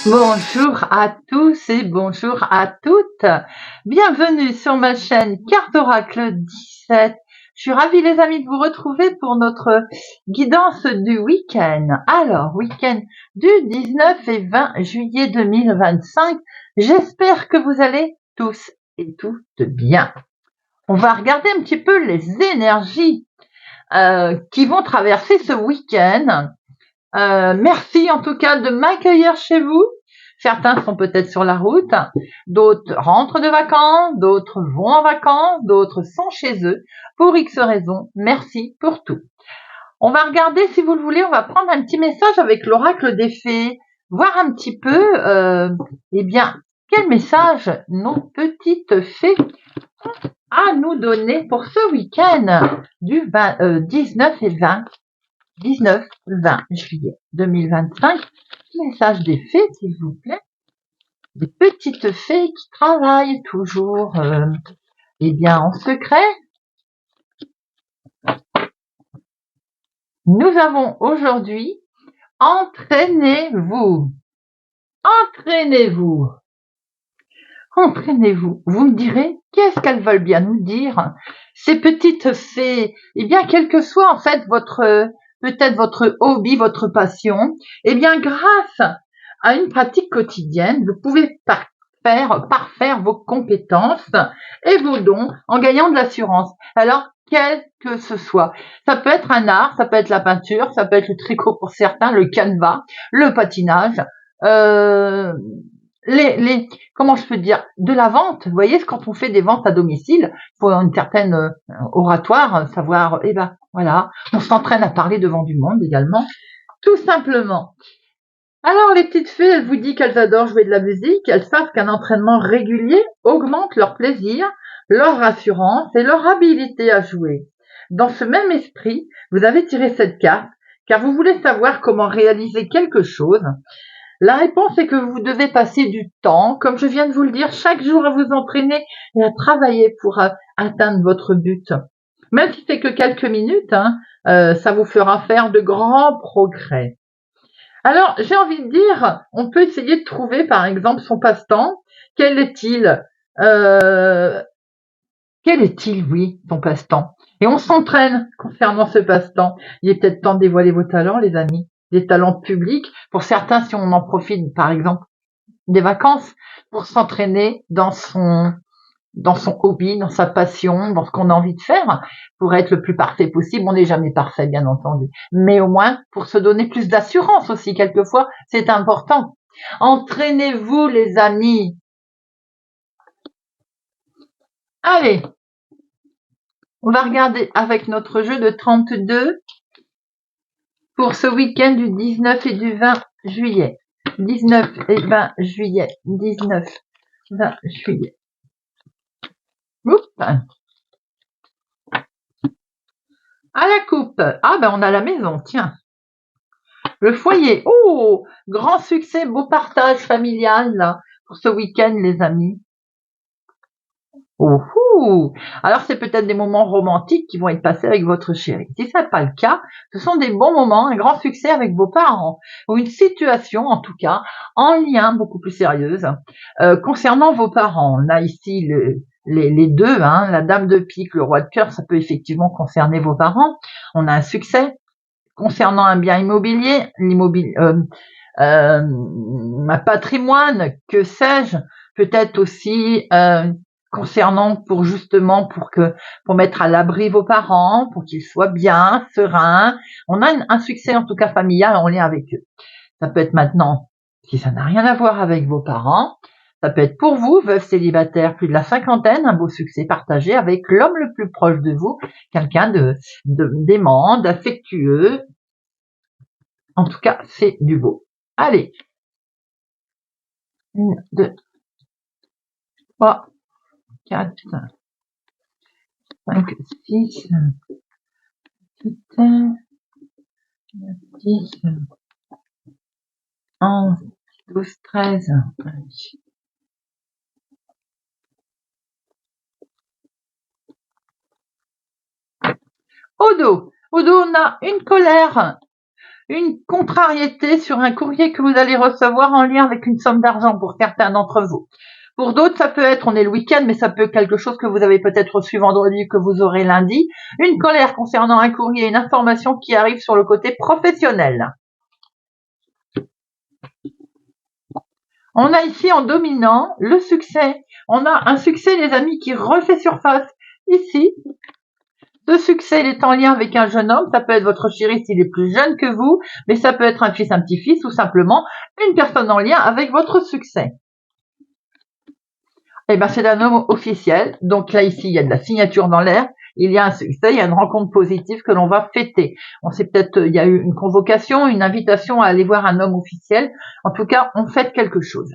Bonjour à tous et bonjour à toutes. Bienvenue sur ma chaîne Carte Oracle 17. Je suis ravie les amis de vous retrouver pour notre guidance du week-end. Alors, week-end du 19 et 20 juillet 2025. J'espère que vous allez tous et toutes bien. On va regarder un petit peu les énergies qui vont traverser ce week-end. Merci en tout cas de m'accueillir chez vous. Certains sont peut-être sur la route, d'autres rentrent de vacances, d'autres vont en vacances, d'autres sont chez eux. Pour X raisons, merci pour tout. On va regarder, si vous le voulez, on va prendre un petit message avec l'oracle des fées, voir un petit peu, eh bien, quel message nos petites fées ont à nous donner pour ce week-end du 19 et 19-20 juillet 2025. Message des fées, s'il vous plaît. Des petites fées qui travaillent toujours eh bien, en secret. Nous avons aujourd'hui entraînez-vous. Entraînez-vous. Entraînez-vous. Vous me direz, qu'est-ce qu'elles veulent bien nous dire, ces petites fées? Eh bien, quel que soit en fait peut-être votre hobby, votre passion, eh bien, grâce à une pratique quotidienne, vous pouvez parfaire vos compétences et vos dons en gagnant de l'assurance. Alors, quel que ce soit. Ça peut être un art, ça peut être la peinture, ça peut être le tricot pour certains, le canevas, le patinage, comment je peux dire, de la vente. Vous voyez, quand on fait des ventes à domicile, il faut une certaine oratoire, savoir, eh ben, voilà, on s'entraîne à parler devant du monde également, tout simplement. Alors, les petites fées, elles vous disent qu'elles adorent jouer de la musique, elles savent qu'un entraînement régulier augmente leur plaisir, leur rassurance et leur habilité à jouer. Dans ce même esprit, vous avez tiré cette carte, car vous voulez savoir comment réaliser quelque chose. La réponse est que vous devez passer du temps, comme je viens de vous le dire, chaque jour à vous entraîner et à travailler pour atteindre votre but. Même si c'est que quelques minutes, ça vous fera faire de grands progrès. Alors, j'ai envie de dire, on peut essayer de trouver, par exemple, son passe-temps. Quel est-il Quel est-il, oui, ton passe-temps? Et on s'entraîne concernant ce passe-temps. Il est peut-être temps de dévoiler vos talents, les amis, des talents publics. Pour certains, si on en profite, par exemple, des vacances, pour s'entraîner dans son hobby, dans sa passion, dans ce qu'on a envie de faire, pour être le plus parfait possible. On n'est jamais parfait, bien entendu, mais au moins pour se donner plus d'assurance aussi, quelquefois, c'est important. Entraînez-vous, les amis. Allez, on va regarder avec notre jeu de 32 pour ce week-end du 19 et du 20 juillet. 19 et 20 juillet. 19, 20 juillet. Oups. À la coupe. Ah ben on a la maison, tiens. Le foyer. Oh, grand succès, beau partage familial là, pour ce week-end, les amis. Oh, alors c'est peut-être des moments romantiques qui vont être passés avec votre chéri. Si ce n'est pas le cas, ce sont des bons moments, un grand succès avec vos parents, ou une situation en tout cas en lien beaucoup plus sérieuse concernant vos parents. On a ici les deux, la dame de pique, le roi de cœur, ça peut effectivement concerner vos parents. On a un succès concernant un bien immobilier, un patrimoine, que sais-je, peut-être aussi concernant pour mettre à l'abri vos parents, pour qu'ils soient bien, sereins. On a un succès en tout cas familial en lien avec eux. Ça peut être maintenant, si ça n'a rien à voir avec vos parents, ça peut être pour vous, veuve célibataire, plus de la cinquantaine, un beau succès partagé avec l'homme le plus proche de vous, quelqu'un d'aimant, d'affectueux. En tout cas, c'est du beau. Allez. 1, 2, 3, 4, 5, 6, 7, 10, 11, 12, 13. Au dos, on a une colère, une contrariété sur un courrier que vous allez recevoir en lien avec une somme d'argent pour certains d'entre vous. Pour d'autres, ça peut être, on est le week-end, mais ça peut être quelque chose que vous avez peut-être reçu vendredi, que vous aurez lundi. Une colère concernant un courrier, une information qui arrive sur le côté professionnel. On a ici en dominant le succès. On a un succès, les amis, qui refait surface. Ici, ce succès, il est en lien avec un jeune homme. Ça peut être votre chéri s'il est plus jeune que vous, mais ça peut être un fils, un petit-fils, ou simplement une personne en lien avec votre succès. Eh ben, c'est un homme officiel. Donc là, ici, il y a de la signature dans l'air. Il y a un succès, il y a une rencontre positive que l'on va fêter. On sait peut-être, il y a eu une convocation, une invitation à aller voir un homme officiel. En tout cas, on fête quelque chose.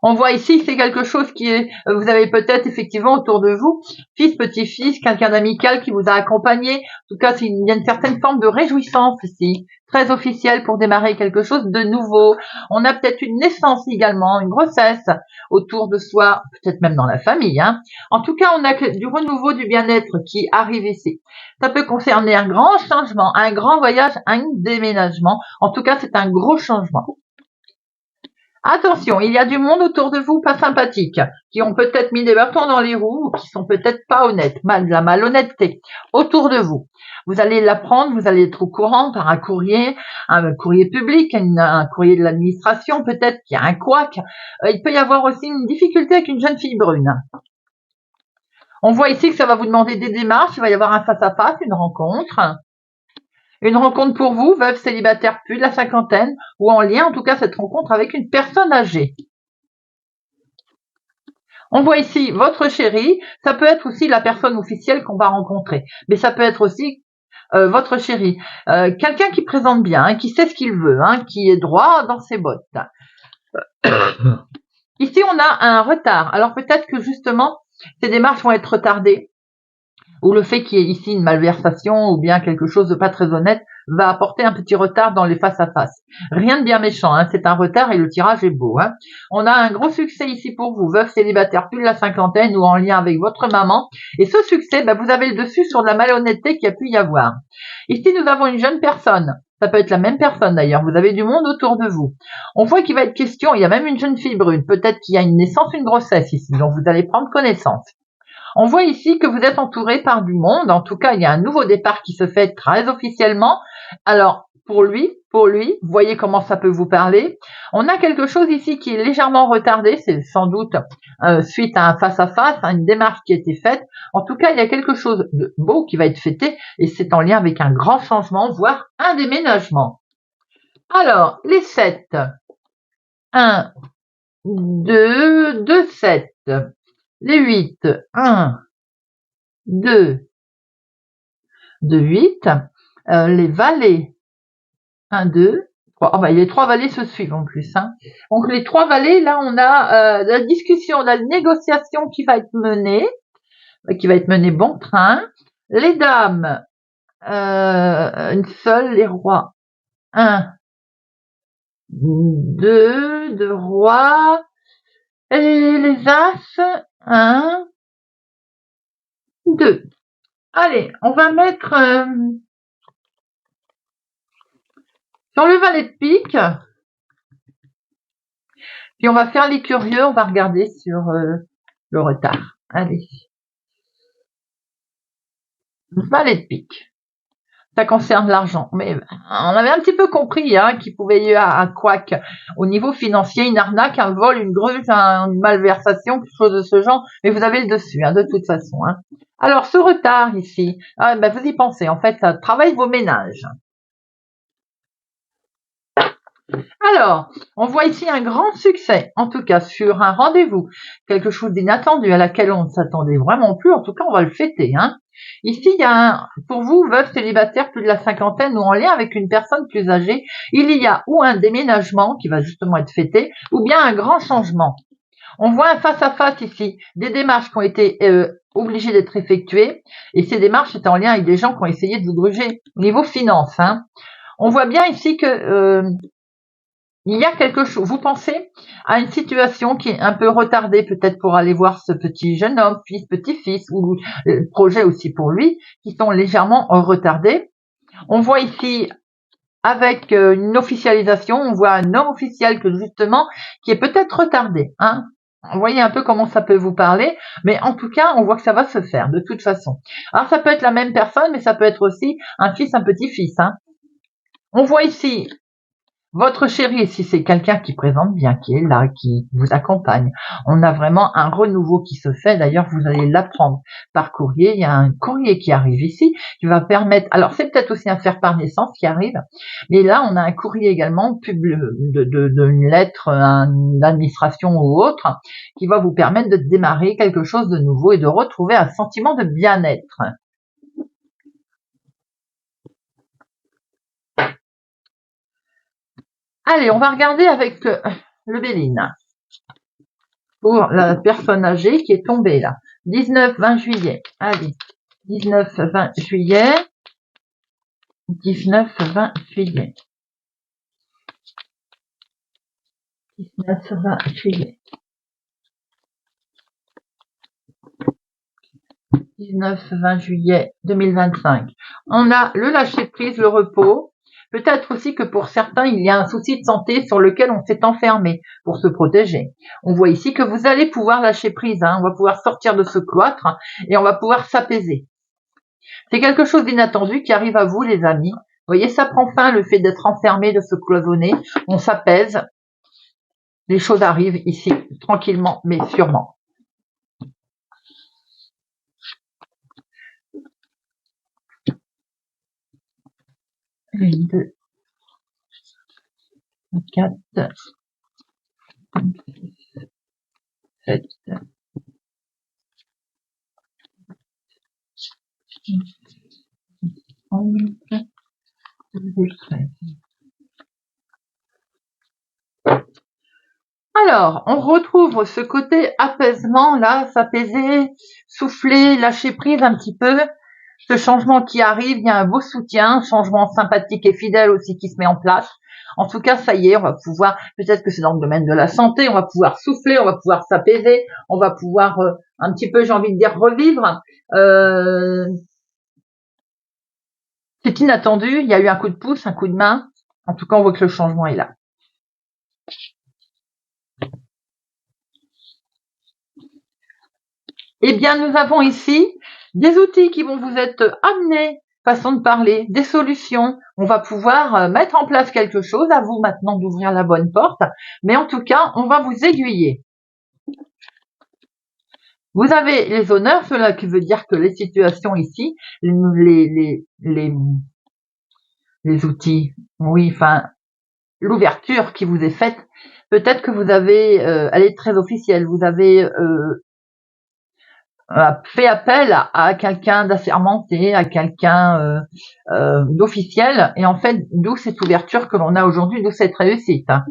On voit ici que c'est quelque chose qui est, vous avez peut-être effectivement autour de vous, fils, petit-fils, quelqu'un d'amical qui vous a accompagné. En tout cas, il y a une certaine forme de réjouissance ici, très officielle pour démarrer quelque chose de nouveau. On a peut-être une naissance également, une grossesse autour de soi, peut-être même dans la famille. En tout cas, on a du renouveau, du bien-être qui arrive ici. Ça peut concerner un grand changement, un grand voyage, un déménagement. En tout cas, c'est un gros changement. Attention, il y a du monde autour de vous pas sympathique, qui ont peut-être mis des bâtons dans les roues ou qui sont peut-être pas honnêtes, de la malhonnêteté autour de vous. Vous allez l'apprendre, vous allez être au courant par un courrier public, un courrier de l'administration, peut-être qu'il y a un couac. Il peut y avoir aussi une difficulté avec une jeune fille brune. On voit ici que ça va vous demander des démarches, il va y avoir un face-à-face, une rencontre. Une rencontre pour vous, veuve, célibataire, plus de la cinquantaine, ou en lien, en tout cas, cette rencontre avec une personne âgée. On voit ici votre chéri, ça peut être aussi la personne officielle qu'on va rencontrer, mais ça peut être aussi votre chéri, quelqu'un qui présente bien, qui sait ce qu'il veut, qui est droit dans ses bottes. Ici, on a un retard. Alors peut-être que justement, ces démarches vont être retardées, ou le fait qu'il y ait ici une malversation ou bien quelque chose de pas très honnête va apporter un petit retard dans les face-à-face. Rien de bien méchant, c'est un retard et le tirage est beau. On a un gros succès ici pour vous, veuve, célibataire, plus de la cinquantaine ou en lien avec votre maman. Et ce succès, vous avez le dessus sur de la malhonnêteté qu'il y a pu y avoir. Ici, nous avons une jeune personne. Ça peut être la même personne d'ailleurs, vous avez du monde autour de vous. On voit qu'il va être question, il y a même une jeune fille brune, peut-être qu'il y a une naissance, une grossesse ici, dont vous allez prendre connaissance. On voit ici que vous êtes entouré par du monde. En tout cas, il y a un nouveau départ qui se fait très officiellement. Alors, pour lui, vous voyez comment ça peut vous parler. On a quelque chose ici qui est légèrement retardé. C'est sans doute suite à un face-à-face, une démarche qui a été faite. En tout cas, il y a quelque chose de beau qui va être fêté et c'est en lien avec un grand changement, voire un déménagement. Alors, les 7. 1, 2, 2, 7. Les 8, 1, 2, 8. Les valets, 1, 2, 3. Les 3 valets se suivent en plus. Donc les 3 valets, là on a la discussion, la négociation qui va être menée bon train. Les dames, une seule, les rois, 1, 2, 2 rois. Et les as, 1, 2. Allez, on va mettre sur le valet de pique. Puis on va faire les curieux, on va regarder sur le retard. Allez. Valet de pique. Ça concerne l'argent. Mais on avait un petit peu compris qu'il pouvait y avoir un couac au niveau financier, une arnaque, un vol, une grue, une malversation, quelque chose de ce genre. Mais vous avez le dessus, de toute façon. Alors, ce retard ici, vous y pensez. En fait, ça travaille vos ménages. Alors, on voit ici un grand succès, en tout cas sur un rendez-vous, quelque chose d'inattendu à laquelle on ne s'attendait vraiment plus, en tout cas on va le fêter. Ici, il y a pour vous, veuve, célibataire, plus de la cinquantaine ou en lien avec une personne plus âgée, il y a ou un déménagement qui va justement être fêté, ou bien un grand changement. On voit un face-à-face ici, des démarches qui ont été obligées d'être effectuées, et ces démarches étaient en lien avec des gens qui ont essayé de vous gruger au niveau finance. On voit bien ici que il y a quelque chose, vous pensez à une situation qui est un peu retardée, peut-être pour aller voir ce petit jeune homme, fils, petit-fils, ou projet aussi pour lui, qui sont légèrement retardés. On voit ici, avec une officialisation, on voit un homme officiel que justement, qui est peut-être retardé, hein. Vous voyez un peu comment ça peut vous parler, mais en tout cas, on voit que ça va se faire, de toute façon. Alors, ça peut être la même personne, mais ça peut être aussi un fils, un petit-fils, hein. On voit ici votre chéri, si c'est quelqu'un qui présente bien, qui est là, qui vous accompagne, on a vraiment un renouveau qui se fait. D'ailleurs, vous allez l'apprendre par courrier. Il y a un courrier qui arrive ici, qui va permettre, alors c'est peut-être aussi un faire par naissance qui arrive, mais là, on a un courrier également, d'une lettre, une administration ou autre, qui va vous permettre de démarrer quelque chose de nouveau et de retrouver un sentiment de bien-être. Allez, on va regarder avec le Béline. Pour la personne âgée qui est tombée là. 19-20 juillet. Allez. 19-20 juillet. 19-20 juillet. 19-20 juillet. 19-20 juillet 2025. On a le lâcher-prise, le repos. Peut-être aussi que pour certains, il y a un souci de santé sur lequel on s'est enfermé pour se protéger. On voit ici que vous allez pouvoir lâcher prise, hein. On va pouvoir sortir de ce cloître et on va pouvoir s'apaiser. C'est quelque chose d'inattendu qui arrive à vous, les amis. Vous voyez, ça prend fin, le fait d'être enfermé, de se cloisonner. On s'apaise. Les choses arrivent ici, tranquillement, mais sûrement. Une, deux, quatre, cinq, six, sept, onze, douze, 13. Alors, on retrouve ce côté apaisement, là, s'apaiser, souffler, lâcher prise un petit peu. Ce changement qui arrive, il y a un beau soutien, un changement sympathique et fidèle aussi qui se met en place. En tout cas, ça y est, on va pouvoir, peut-être que c'est dans le domaine de la santé, on va pouvoir souffler, on va pouvoir s'apaiser, on va pouvoir un petit peu, j'ai envie de dire, revivre. C'est inattendu, il y a eu un coup de pouce, un coup de main. En tout cas, on voit que le changement est là. Eh bien, nous avons ici des outils qui vont vous être amenés, façon de parler, des solutions. On va pouvoir mettre en place quelque chose, à vous maintenant d'ouvrir la bonne porte, mais en tout cas, on va vous aiguiller. Vous avez les honneurs, cela qui veut dire que les situations ici, les outils, oui, enfin, l'ouverture qui vous est faite, peut-être que vous avez, elle est très officielle, vous avez fait appel à quelqu'un d'assermenté, à quelqu'un d'officiel, et en fait, d'où cette ouverture que l'on a aujourd'hui, d'où cette réussite. Hein.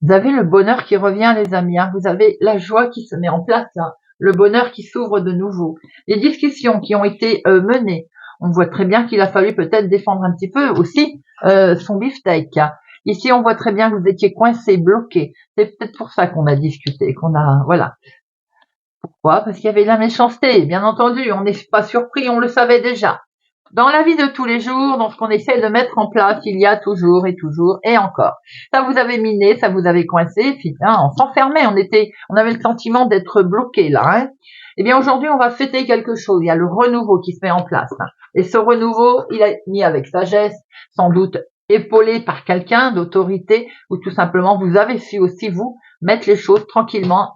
Vous avez le bonheur qui revient, les amis. Hein. Vous avez la joie qui se met en place, hein. Le bonheur qui s'ouvre de nouveau. Les discussions qui ont été menées, on voit très bien qu'il a fallu peut-être défendre un petit peu aussi son beefsteak. Hein. Ici, on voit très bien que vous étiez coincé, bloqué. C'est peut-être pour ça qu'on a discuté, qu'on a, voilà. Pourquoi? Parce qu'il y avait de la méchanceté, bien entendu, on n'est pas surpris, on le savait déjà. Dans la vie de tous les jours, dans ce qu'on essaie de mettre en place, il y a toujours et encore. Ça vous avait miné, ça vous avait coincé, puis on s'enfermait, on avait le sentiment d'être bloqué là. Hein. Eh bien aujourd'hui, on va fêter quelque chose. Il y a le renouveau qui se met en place. Hein. Et ce renouveau, il est mis avec sagesse, sans doute épaulé par quelqu'un d'autorité, ou tout simplement vous avez su aussi vous mettre les choses tranquillement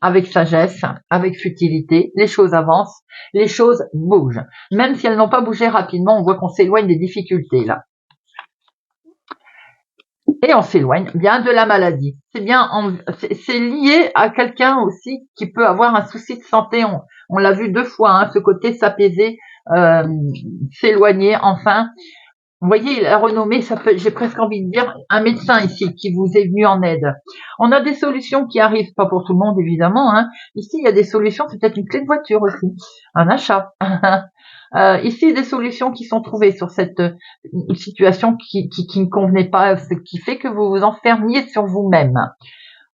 avec sagesse, avec futilité, les choses avancent, les choses bougent. Même si elles n'ont pas bougé rapidement, on voit qu'on s'éloigne des difficultés là. Et on s'éloigne bien de la maladie. C'est lié à quelqu'un aussi qui peut avoir un souci de santé. On l'a vu 2 fois, hein, ce côté s'apaiser, s'éloigner, enfin. Vous voyez, la renommée, j'ai presque envie de dire, un médecin ici qui vous est venu en aide. On a des solutions qui arrivent, pas pour tout le monde évidemment. Hein. Ici, il y a des solutions, c'est peut-être une clé de voiture aussi, un achat, Ici, des solutions qui sont trouvées sur cette situation qui ne convenait pas, ce qui fait que vous vous enfermiez sur vous-même.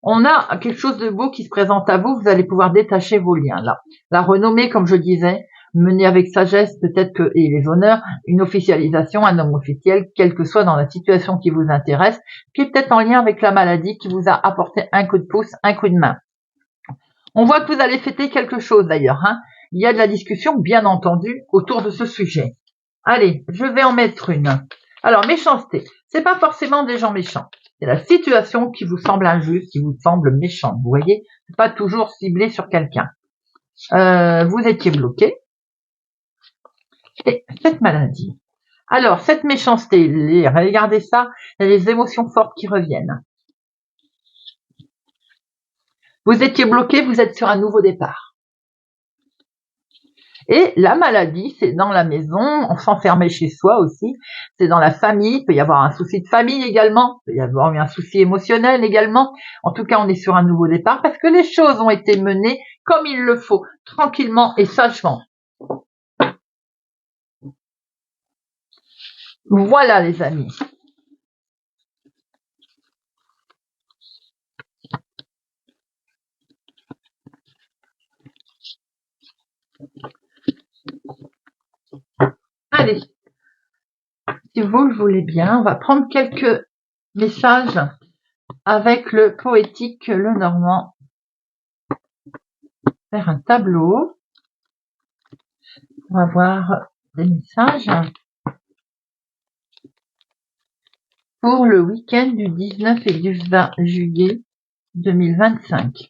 On a quelque chose de beau qui se présente à vous, vous allez pouvoir détacher vos liens là. La renommée, comme je disais, mener avec sagesse peut-être que, et les honneurs, une officialisation, un homme officiel, quelle que soit dans la situation qui vous intéresse, qui est peut-être en lien avec la maladie, qui vous a apporté un coup de pouce, un coup de main. On voit que vous allez fêter quelque chose d'ailleurs, hein. Il y a de la discussion, bien entendu, autour de ce sujet. Allez, je vais en mettre une. Alors, méchanceté, c'est pas forcément des gens méchants. C'est la situation qui vous semble injuste, qui vous semble méchante. Vous voyez, c'est pas toujours ciblé sur quelqu'un. Vous étiez bloqué. Et cette maladie. Alors, cette méchanceté, regardez ça, il y a les émotions fortes qui reviennent. Vous étiez bloqué, vous êtes sur un nouveau départ. Et la maladie, c'est dans la maison, on s'enfermait chez soi aussi, c'est dans la famille, il peut y avoir un souci de famille également, il peut y avoir un souci émotionnel également. En tout cas, on est sur un nouveau départ parce que les choses ont été menées comme il le faut, tranquillement et sagement. Voilà les amis. Allez, si vous le voulez bien, on va prendre quelques messages avec le poétique Lenormand. Faire un tableau. On va voir des messages pour le week-end du 19 et du 20 juillet 2025.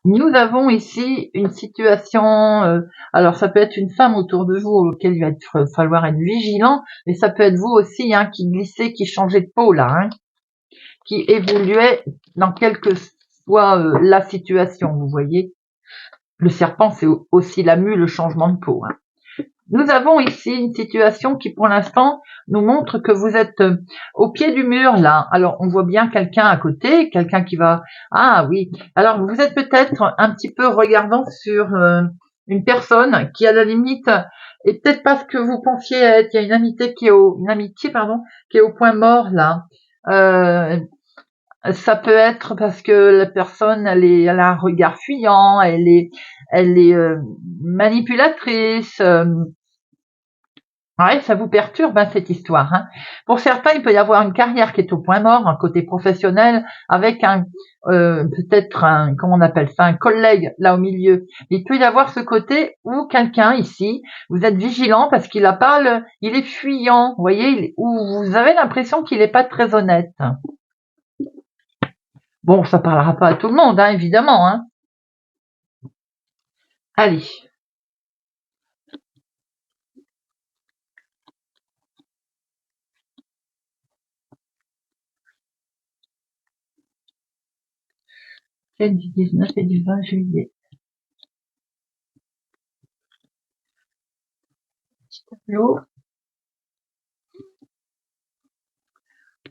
Nous avons ici une situation, alors ça peut être une femme autour de vous auquel il va falloir être vigilant, mais ça peut être vous aussi hein, qui glissez, qui changez de peau là, hein, qui évoluait dans quelle que soit la situation, vous voyez. Le serpent, c'est aussi la mue, le changement de peau. Hein. Nous avons ici une situation qui, pour l'instant, nous montre que vous êtes au pied du mur, là. Alors, on voit bien quelqu'un à côté, quelqu'un qui va... Ah oui. Alors, vous êtes peut-être un petit peu regardant sur une personne qui, à la limite, est peut-être pas ce que vous pensiez être. Il y a une amitié qui est au point mort, là. Ça peut être parce que la personne, elle a un regard fuyant, elle est manipulatrice. Ouais, ça vous perturbe hein, cette histoire. Hein. Pour certains, il peut y avoir une carrière qui est au point mort, un côté professionnel, avec un peut-être un comment on appelle ça, un collègue là au milieu. Il peut y avoir ce côté où quelqu'un ici, vous êtes vigilant parce qu'il a pas il est fuyant, vous voyez, où vous avez l'impression qu'il n'est pas très honnête. Bon, ça parlera pas à tout le monde, hein, évidemment. Hein. Allez. C'est du 19 et du 20 juillet. Petit tableau.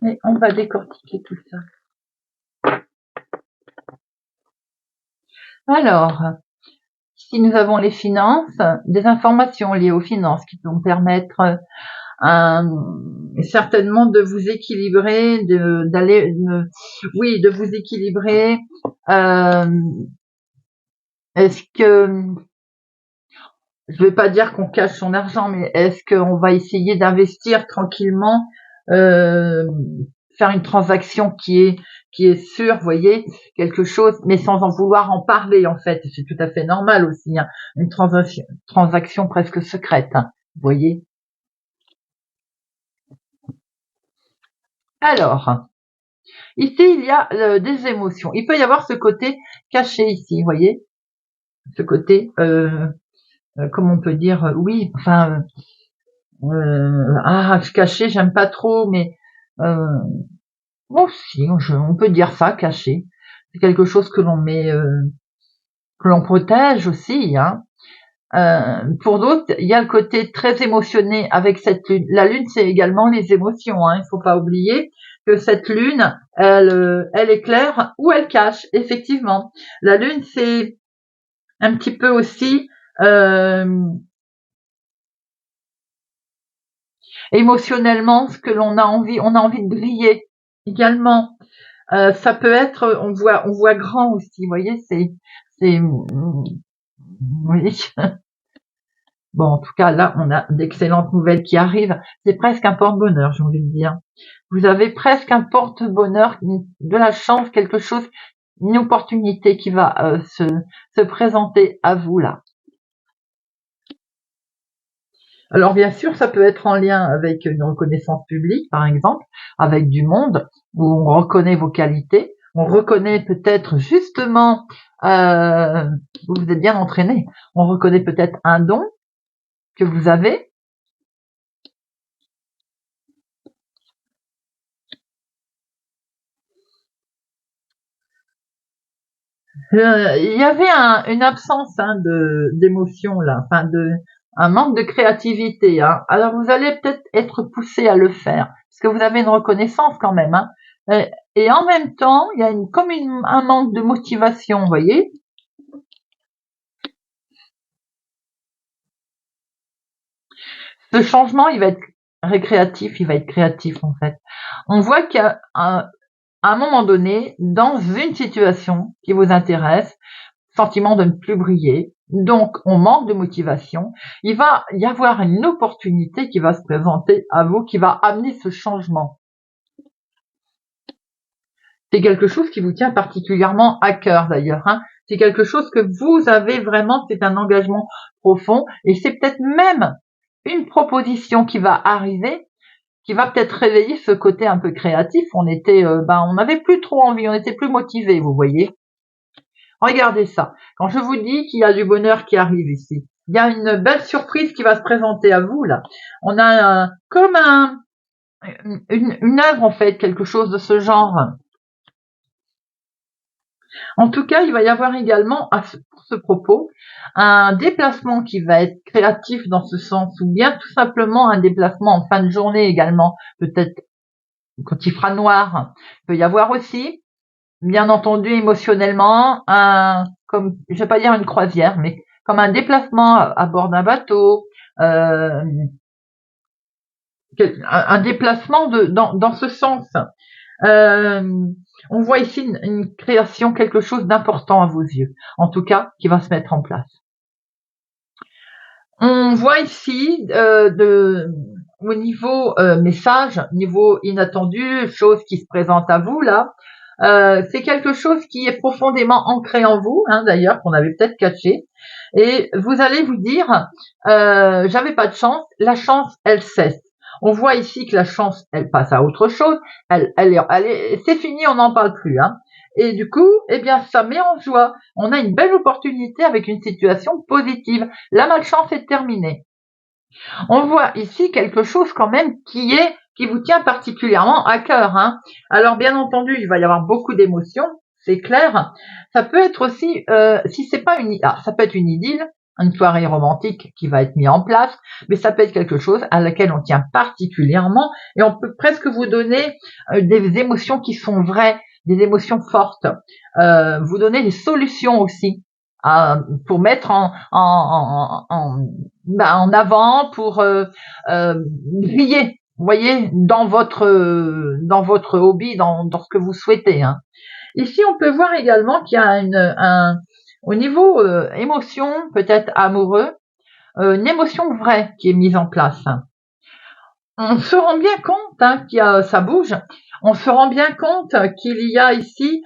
Et on va décortiquer tout ça. Alors, ici nous avons les finances, des informations liées aux finances qui vont permettre certainement de vous équilibrer, de vous équilibrer. Est-ce que, je vais pas dire qu'on cache son argent, mais est-ce qu'on va essayer d'investir tranquillement, faire une transaction qui est sûre, vous voyez, quelque chose, mais sans en vouloir en parler en fait, c'est tout à fait normal aussi, hein, une transaction presque secrète, hein, vous voyez. Alors, ici il y a des émotions, il peut y avoir ce côté caché ici, vous voyez, ce côté, comment on peut dire, oui, enfin, caché, j'aime pas trop, mais bon, si, on peut dire ça, caché. C'est quelque chose que l'on met, que l'on protège aussi. Hein. Pour d'autres, il y a le côté très émotionné avec cette lune. La lune, c'est également les émotions. Hein. Il faut pas oublier que cette lune, elle éclaire ou elle cache. Effectivement, la lune, c'est un petit peu aussi émotionnellement ce que l'on a envie. On a envie de briller également. Ça peut être, on voit grand aussi. Vous voyez, oui. Bon, en tout cas, là, on a d'excellentes nouvelles qui arrivent. C'est presque un porte-bonheur, j'ai envie de dire. Vous avez presque un porte-bonheur, de la chance, quelque chose, une opportunité qui va se présenter à vous là. Alors bien sûr, ça peut être en lien avec une reconnaissance publique, par exemple, avec du monde, où on reconnaît vos qualités, on reconnaît peut-être justement, vous êtes bien entraîné, on reconnaît peut-être un don que vous avez. Il y avait une absence d'émotion là, un manque de créativité. Hein. Alors vous allez peut-être être poussé à le faire, parce que vous avez une reconnaissance quand même. Hein. Et en même temps, il y a un manque de motivation, vous voyez. Ce changement, il va être récréatif, il va être créatif en fait. On voit qu'à un moment donné, dans une situation qui vous intéresse, sentiment de ne plus briller, donc on manque de motivation, il va y avoir une opportunité qui va se présenter à vous, qui va amener ce changement. C'est quelque chose qui vous tient particulièrement à cœur d'ailleurs. Hein. C'est quelque chose que vous avez vraiment, c'est un engagement profond et c'est peut-être même une proposition qui va arriver, qui va peut-être réveiller ce côté un peu créatif. On n'avait plus trop envie, on n'était plus motivé, vous voyez. Regardez ça. Quand je vous dis qu'il y a du bonheur qui arrive ici, il y a une belle surprise qui va se présenter à vous là. On a une œuvre en fait, quelque chose de ce genre. En tout cas, il va y avoir également, pour ce propos, un déplacement qui va être créatif dans ce sens, ou bien tout simplement un déplacement en fin de journée également, peut-être quand il fera noir. Il peut y avoir aussi, bien entendu, émotionnellement, comme, je vais pas dire une croisière, mais comme un déplacement à bord d'un bateau, un déplacement dans ce sens. On voit ici une création, quelque chose d'important à vos yeux, en tout cas, qui va se mettre en place. On voit ici au niveau message, niveau inattendu, chose qui se présente à vous là. C'est quelque chose qui est profondément ancré en vous, hein, d'ailleurs, qu'on avait peut-être caché. Et vous allez vous dire, j'avais pas de chance, la chance, elle cesse. On voit ici que la chance, elle passe à autre chose. C'est fini, on n'en parle plus. Hein. Et du coup, eh bien, ça met en joie. On a une belle opportunité avec une situation positive. La malchance est terminée. On voit ici quelque chose quand même qui vous tient particulièrement à cœur. Hein. Alors, bien entendu, il va y avoir beaucoup d'émotions, c'est clair. Ça peut être aussi, si c'est pas ça peut être une idylle, une soirée romantique qui va être mise en place, mais ça peut être quelque chose à laquelle on tient particulièrement et on peut presque vous donner des émotions qui sont vraies, des émotions fortes. Vous donner des solutions aussi pour mettre en avant, pour briller. Vous voyez, dans votre hobby, dans ce que vous souhaitez. Hein. Ici, on peut voir également qu'il y a au niveau émotion, peut-être amoureux, une émotion vraie qui est mise en place. On se rend bien compte qu'il y a, ça bouge. On se rend bien compte qu'il y a ici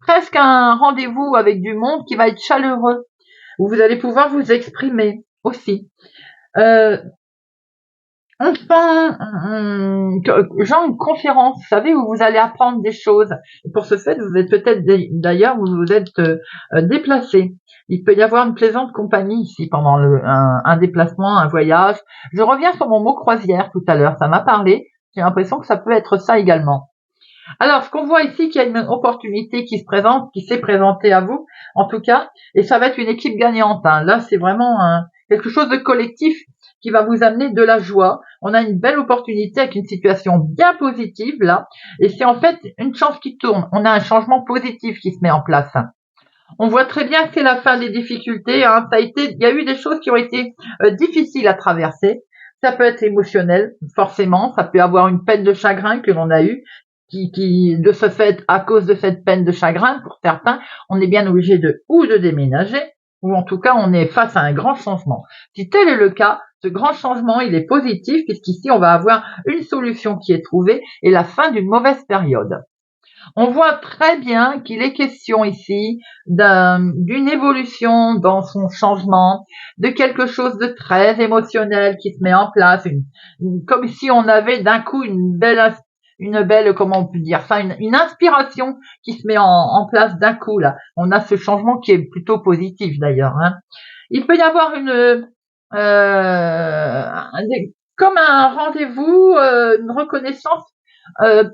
presque un rendez-vous avec du monde qui va être chaleureux, où vous allez pouvoir vous exprimer aussi. Enfin, genre une conférence, vous savez, où vous allez apprendre des choses. Et pour ce fait, vous êtes peut-être d'ailleurs, vous vous êtes déplacé. Il peut y avoir une plaisante compagnie ici pendant un déplacement, un voyage. Je reviens sur mon mot croisière tout à l'heure, ça m'a parlé. J'ai l'impression que ça peut être ça également. Alors, ce qu'on voit ici, qu'il y a une opportunité qui se présente, qui s'est présentée à vous, en tout cas, et ça va être une équipe gagnante. Hein. Là, c'est vraiment quelque chose de collectif qui va vous amener de la joie. On a une belle opportunité avec une situation bien positive là, et c'est en fait une chance qui tourne. On a un changement positif qui se met en place. On voit très bien que c'est la fin des difficultés. Hein. Il y a eu des choses qui ont été difficiles à traverser. Ça peut être émotionnel, forcément. Ça peut avoir une peine de chagrin que l'on a eue, de ce fait, à cause de cette peine de chagrin, pour certains, on est bien obligé de déménager, ou en tout cas, on est face à un grand changement. Si tel est le cas, ce grand changement, il est positif, puisqu'ici, on va avoir une solution qui est trouvée et la fin d'une mauvaise période. On voit très bien qu'il est question ici d'une évolution dans son changement, de quelque chose de très émotionnel qui se met en place, comme si on avait d'un coup une belle, comment on peut dire ça, une inspiration qui se met en place d'un coup là. On a ce changement qui est plutôt positif d'ailleurs. Hein. Il peut y avoir comme un rendez-vous, une reconnaissance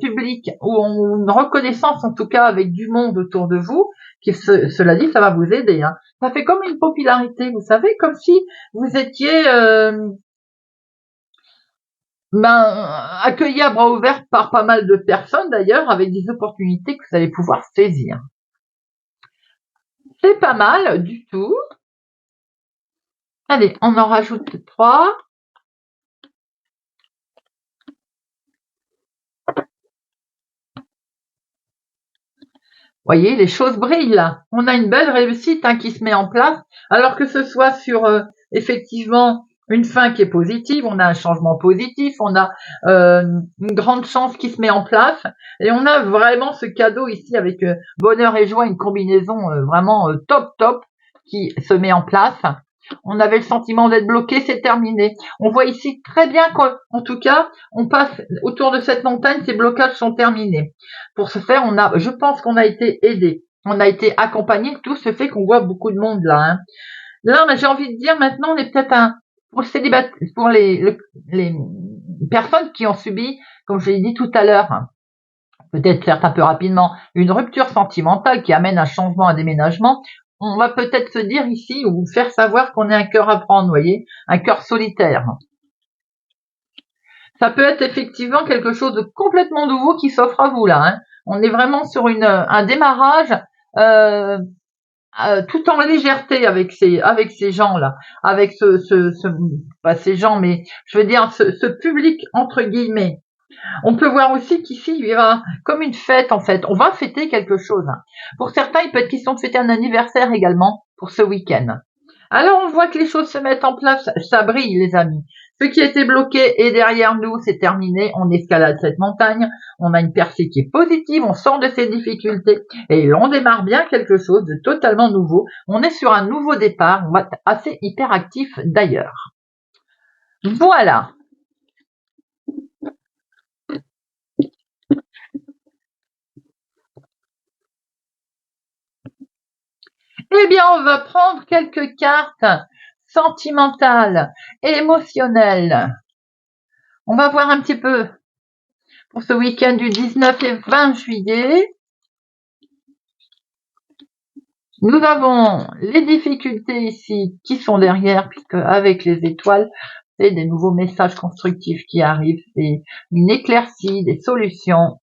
public ou une reconnaissance en tout cas avec du monde autour de vous, cela dit, ça va vous aider. Hein. Ça fait comme une popularité, vous savez, comme si vous étiez accueilli à bras ouverts par pas mal de personnes d'ailleurs, avec des opportunités que vous allez pouvoir saisir. C'est pas mal du tout. Allez, on en rajoute 3. Voyez, les choses brillent là. On a une belle réussite qui se met en place, alors que ce soit sur effectivement une fin qui est positive, on a un changement positif, on a une grande chance qui se met en place, et on a vraiment ce cadeau ici avec bonheur et joie, une combinaison vraiment top qui se met en place. On avait le sentiment d'être bloqué, c'est terminé. On voit ici très bien qu'en tout cas, on passe autour de cette montagne, ces blocages sont terminés. Pour ce faire, je pense qu'on a été aidé, on a été accompagné, tout ce fait qu'on voit beaucoup de monde là. Hein. Là, j'ai envie de dire, maintenant, on est peut-être pour les personnes qui ont subi, comme je l'ai dit tout à l'heure, hein, peut-être certes un peu rapidement, une rupture sentimentale qui amène un changement, un déménagement. On va peut-être se dire ici ou faire savoir qu'on est un cœur à prendre, voyez, un cœur solitaire. Ça peut être effectivement quelque chose de complètement nouveau qui s'offre à vous là. Hein. On est vraiment sur un démarrage tout en légèreté avec ces gens là, avec pas ces gens, mais je veux dire ce public entre guillemets. On peut voir aussi qu'ici, il y aura comme une fête en fait. On va fêter quelque chose. Pour certains, il peut être question de fêter un anniversaire également pour ce week-end. Alors on voit que les choses se mettent en place, ça brille les amis. Ce qui était bloqué est derrière nous, c'est terminé, on escalade cette montagne, on a une percée qui est positive, on sort de ces difficultés et on démarre bien quelque chose de totalement nouveau. On est sur un nouveau départ, on va être assez hyperactif d'ailleurs. Voilà. Eh bien, on va prendre quelques cartes sentimentales, émotionnelles. On va voir un petit peu pour ce week-end du 19 et 20 juillet. Nous avons les difficultés ici qui sont derrière, puisque avec les étoiles, c'est des nouveaux messages constructifs qui arrivent, c'est une éclaircie, des solutions.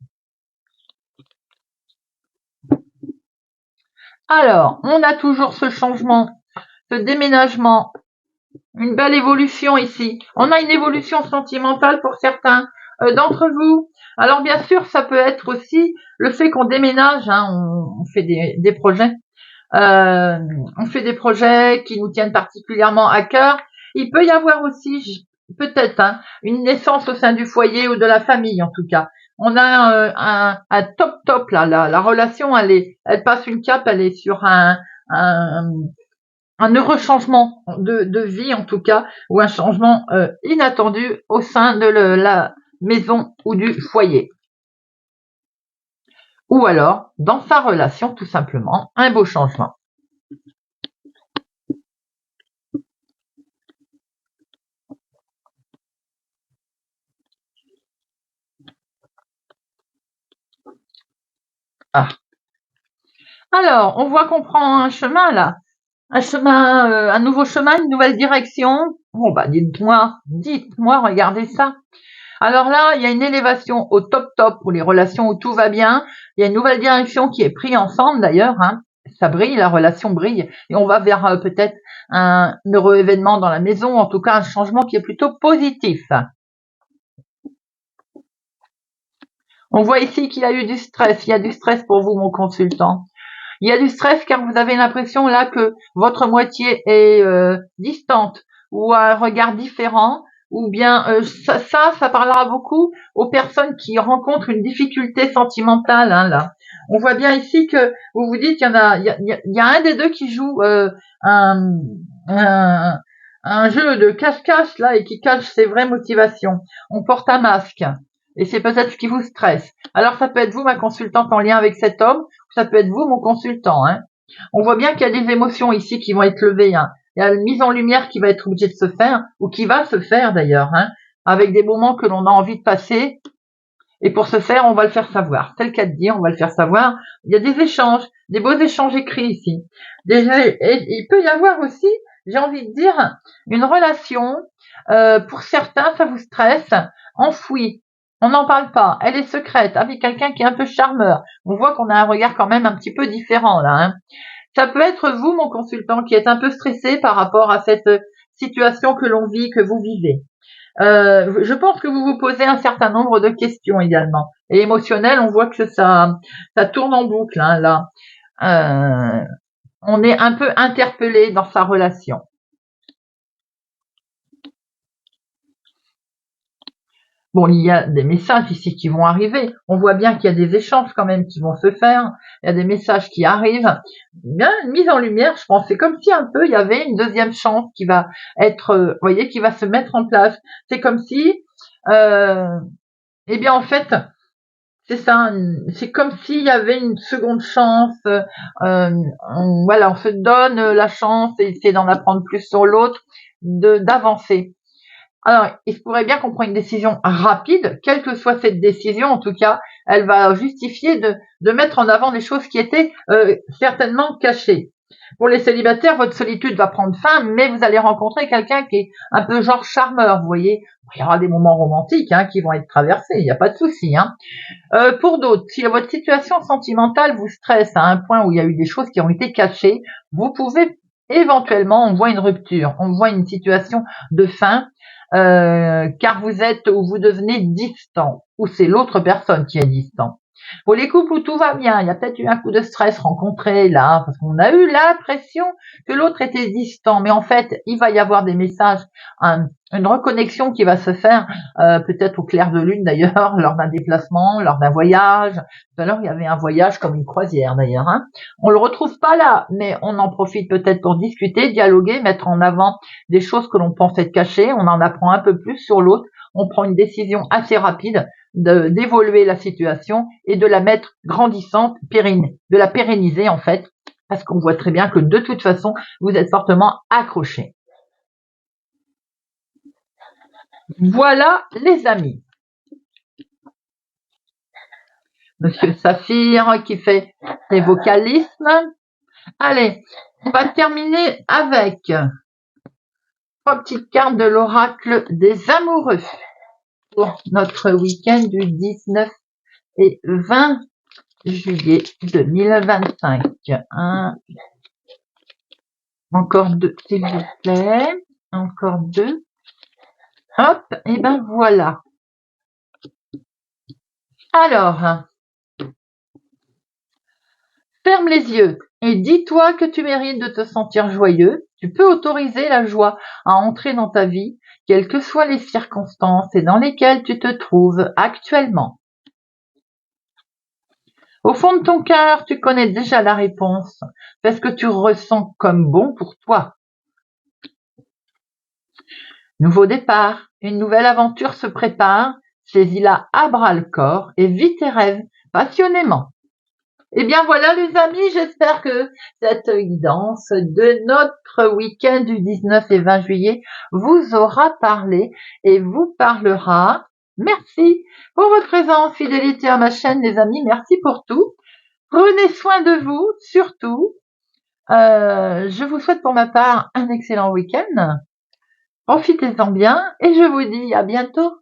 Alors, on a toujours ce changement, ce déménagement, une belle évolution ici. On a une évolution sentimentale pour certains d'entre vous. Alors bien sûr, ça peut être aussi le fait qu'on déménage, hein, on fait des projets. On fait des projets qui nous tiennent particulièrement à cœur. Il peut y avoir aussi peut-être une naissance au sein du foyer ou de la famille en tout cas. On a un top là, la relation elle passe une cape, elle est sur un heureux changement de vie en tout cas, ou un changement inattendu au sein de la maison ou du foyer. Ou alors, dans sa relation, tout simplement, un beau changement. Ah. Alors, on voit qu'on prend un chemin là, un nouveau chemin, une nouvelle direction. Bon bah dites-moi, regardez ça. Alors là, il y a une élévation au top pour les relations où tout va bien. Il y a une nouvelle direction qui est prise ensemble d'ailleurs. Hein. ça brille, la relation brille, et on va vers peut-être un heureux événement dans la maison, en tout cas un changement qui est plutôt positif. On voit ici qu'il y a eu du stress, il y a du stress pour vous, mon consultant. Il y a du stress car vous avez l'impression là que votre moitié est distante ou a un regard différent, ou bien ça parlera beaucoup aux personnes qui rencontrent une difficulté sentimentale, hein, là. On voit bien ici que vous vous dites il y a un des deux qui joue un, un, un jeu de cache-cache là et qui cache ses vraies motivations. On porte un masque. Et c'est peut-être ce qui vous stresse. Alors ça peut être vous, ma consultante, en lien avec cet homme, ou ça peut être vous, mon consultant. Hein. On voit bien qu'il y a des émotions ici qui vont être levées. Hein. Il y a une mise en lumière qui va être obligée de se faire, ou qui va se faire d'ailleurs, hein, avec des moments que l'on a envie de passer. Et pour ce faire, on va le faire savoir. C'est le cas de dire, on va le faire savoir. Il y a des échanges, des beaux échanges écrits ici. Et il peut y avoir aussi, j'ai envie de dire, une relation, pour certains, ça vous stresse, enfouie. On n'en parle pas, elle est secrète, avec quelqu'un qui est un peu charmeur. On voit qu'on a un regard quand même un petit peu différent là. Hein. Ça peut être vous, mon consultant, qui êtes un peu stressé par rapport à cette situation que l'on vit, que vous vivez. Je pense que vous vous posez un certain nombre de questions également. Et émotionnelles, on voit que ça tourne en boucle hein, là. On est un peu interpellé dans sa relation. Bon, il y a des messages ici qui vont arriver. On voit bien qu'il y a des échanges quand même qui vont se faire. Il y a des messages qui arrivent. Bien, une mise en lumière, je pense. C'est comme si un peu il y avait une deuxième chance qui va être, vous voyez, qui va se mettre en place. C'est comme si, eh bien, en fait, c'est ça. C'est comme s'il y avait une seconde chance. Voilà, on se donne la chance et essayer d'en apprendre plus sur l'autre, d'avancer. Alors, il se pourrait bien qu'on prenne une décision rapide, quelle que soit cette décision, en tout cas, elle va justifier de mettre en avant des choses qui étaient certainement cachées. Pour les célibataires, votre solitude va prendre fin, mais vous allez rencontrer quelqu'un qui est un peu genre charmeur, vous voyez. Il y aura des moments romantiques hein, qui vont être traversés, il n'y a pas de souci. Hein. Pour d'autres, si votre situation sentimentale vous stresse à un point où il y a eu des choses qui ont été cachées, vous pouvez éventuellement, on voit une rupture, on voit une situation de fin, car vous êtes ou vous devenez distant, ou c'est l'autre personne qui est distant. Pour les couples où tout va bien, il y a peut-être eu un coup de stress rencontré là, parce qu'on a eu l'impression que l'autre était distant, mais en fait, il va y avoir des messages, une reconnexion qui va se faire, peut-être au clair de lune d'ailleurs, lors d'un déplacement, lors d'un voyage. Tout à l'heure, il y avait un voyage comme une croisière d'ailleurs. Hein. On le retrouve pas là, mais on en profite peut-être pour discuter, dialoguer, mettre en avant des choses que l'on pense être cachées. On en apprend un peu plus sur l'autre. On prend une décision assez rapide d'évoluer la situation et de la mettre grandissante, de la pérenniser en fait, parce qu'on voit très bien que de toute façon, vous êtes fortement accrochés. Voilà les amis. Monsieur Saphir qui fait des vocalismes. Allez, on va terminer avec 3 petites cartes de l'oracle des amoureux pour notre week-end du 19 et 20 juillet 2025. Encore 2, s'il vous plaît. Encore 2. Hop, et ben voilà. Alors, ferme les yeux et dis-toi que tu mérites de te sentir joyeux. Tu peux autoriser la joie à entrer dans ta vie, quelles que soient les circonstances et dans lesquelles tu te trouves actuellement. Au fond de ton cœur, tu connais déjà la réponse. Fais ce que tu ressens comme bon pour toi. Nouveau départ, une nouvelle aventure se prépare. Saisis-la à bras le corps et vis tes rêves passionnément. Eh bien voilà les amis, j'espère que cette guidance de notre week-end du 19 et 20 juillet vous aura parlé et vous parlera. Merci pour votre présence, fidélité à ma chaîne les amis, merci pour tout. Prenez soin de vous, surtout. Je vous souhaite pour ma part un excellent week-end. Profitez-en bien et je vous dis à bientôt.